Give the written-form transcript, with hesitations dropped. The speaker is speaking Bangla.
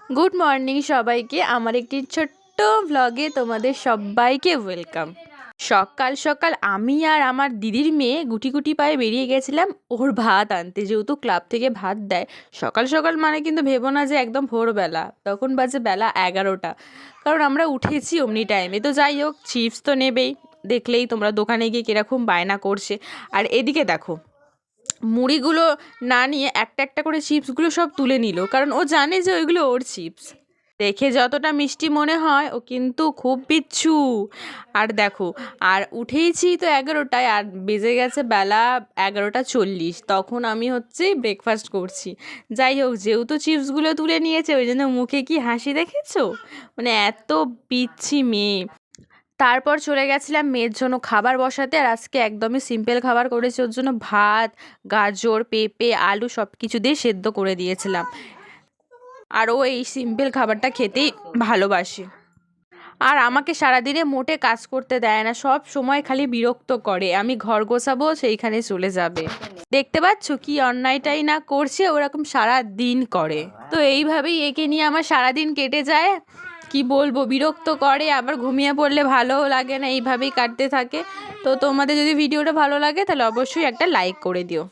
গুড মর্নিং সবাইকে, আমার একটি ছোট্ট ভ্লগে তোমাদের সবাইকে ওয়েলকাম। সকাল সকাল আমি আর আমার দিদির মেয়ে গুটি গুটি পায়ে বেরিয়ে গেছিলাম ওর ভাত আনতে, যেহেতু ক্লাব থেকে ভাত দেয়। সকাল সকাল মানে কিন্তু ভেবো না যে একদম ভোরবেলা, তখন বাজে বেলা 11টা, কারণ আমরা উঠেছি অমনি টাইমে। তো যাই হোক, চিপস তো নেবেই, দেখলেই তোমরা দোকানে গিয়ে কীরকম বায়না করছে। আর এদিকে দেখো, মুড়িগুলো না নিয়ে একটা একটা করে চিপসগুলো সব তুলে নিল, কারণ ও জানে যে ওইগুলো ওর চিপস। দেখে যতটা মিষ্টি মনে হয়, ও কিন্তু খুব বিচ্ছু। আর দেখো, আর উঠেইছি তো 11টায়, আর বেজে গেছে বেলা 11টা 40, তখন আমি ব্রেকফাস্ট করছি। যাই হোক, যেহেতু চিপসগুলো তুলে নিয়েছে, ওই জন্য মুখে কি হাসি দেখেছো, মানে এত বিচ্ছি মেয়ে। তারপর চলে গেছিলাম মেয়ের জন্য খাবার বসাতে, আর আজকে একদমই সিম্পল খাবার করেছি ওর জন্য। ভাত, গাজর, পেঁপে, আলু সব কিছু দিয়ে সেদ্ধ করে দিয়েছিলাম। আর ও এই সিম্পল খাবারটা খেতেই ভালোবাসে। আর আমাকে সারাদিনে মোটে কাজ করতে দেয় না, সব সময় খালি বিরক্ত করে। আমি ঘর গোছাবো, সেইখানে চলে যাবে। দেখতে পাচ্ছ কি অন্যায়টাই না করছে, ওরকম সারা দিন করে। তো এইভাবেই একে নিয়ে আমার সারাদিন কেটে যায়। কি বলবো, বিরক্ত করে, আবার ঘুমিয়ে পড়লে ভালোও লাগে না, এইভাবেই কাটতে থাকে। তো তোমাদের যদি ভিডিওটা ভালো লাগে তাহলে অবশ্যই একটা লাইক করে দিও।